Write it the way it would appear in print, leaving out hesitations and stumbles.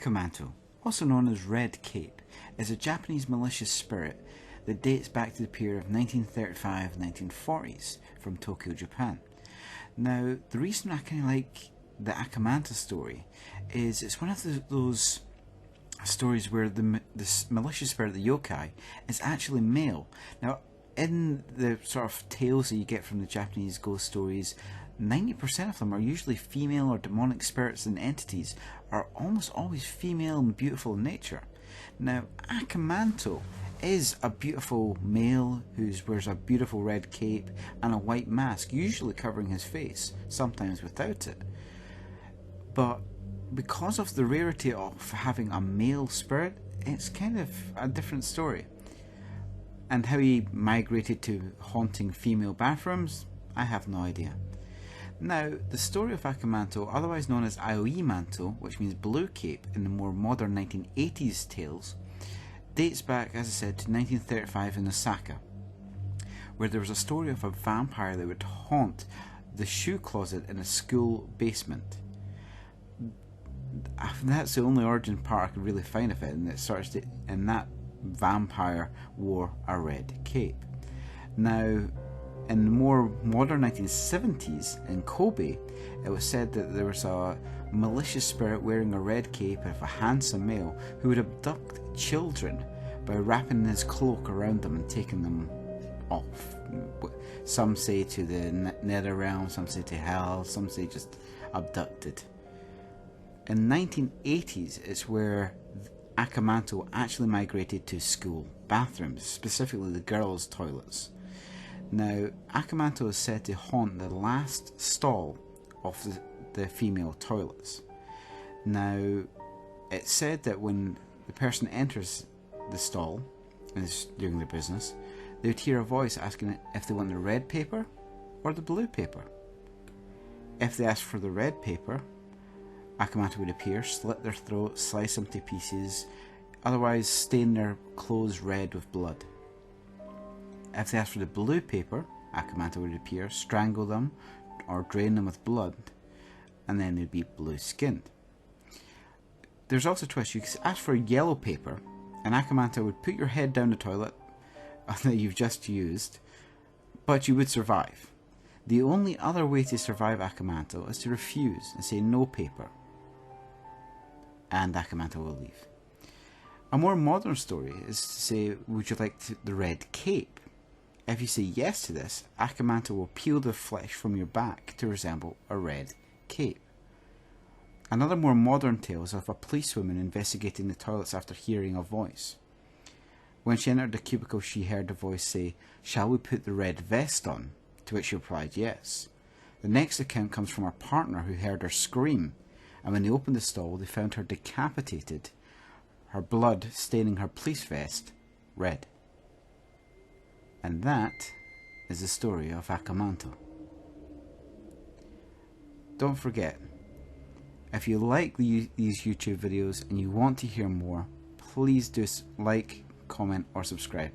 Manto, also known as Red Cape, is a Japanese malicious spirit that dates back to the period of 1935-1940s from Tokyo, Japan. Now, the reason I kind of like the Akamanta story is it's one of those stories where this malicious spirit, the yokai, is actually male. Now, in the sort of tales that you get from the Japanese ghost stories, 90% of them are usually female or demonic spirits, and entities are almost always female and beautiful in nature. Now, Akamanto is a beautiful male who wears a beautiful red cape and a white mask, usually covering his face, sometimes without it. But because of the rarity of having a male spirit, it's kind of a different story. And how he migrated to haunting female bathrooms, I have no idea. Now, the story of Akamanto, otherwise known as Aoi Manto, which means blue cape in the more modern 1980s tales, dates back, as I said, to 1935 in Osaka, where there was a story of a vampire that would haunt the shoe closet in a school basement. That's the only origin part I could really find of it, and that vampire wore a red cape. Now, in the more modern 1970s in Kobe, it was said that there was a malicious spirit wearing a red cape of a handsome male who would abduct children by wrapping his cloak around them and taking them off. Some say to the nether realm, some say to hell, some say just abducted. In the 1980s, it's where Akamanto actually migrated to school bathrooms, specifically the girls' toilets. Now, Akamanto is said to haunt the last stall of the female toilets. Now, it's said that when the person enters the stall and is doing their business, they would hear a voice asking if they want the red paper or the blue paper. If they asked for the red paper, Akamanto would appear, slit their throat, slice them to pieces, otherwise stain their clothes red with blood. If they asked for the blue paper, Akamanto would appear, strangle them, or drain them with blood, and then they'd be blue-skinned. There's also a twist. You could ask for yellow paper, and Akamanto would put your head down the toilet that you've just used, but you would survive. The only other way to survive Akamanto is to refuse and say no paper, and Akamanto will leave. A more modern story is to say, would you like the red cape? If you say yes to this, Akamanto will peel the flesh from your back to resemble a red cape. Another more modern tale is of a policewoman investigating the toilets after hearing a voice. When she entered the cubicle, she heard the voice say, "Shall we put the red vest on?" To which she replied yes. The next account comes from her partner, who heard her scream, and when they opened the stall, they found her decapitated, her blood staining her police vest red. And that is the story of Akamanto. Don't forget, if you like these YouTube videos and you want to hear more, please do like, comment or subscribe.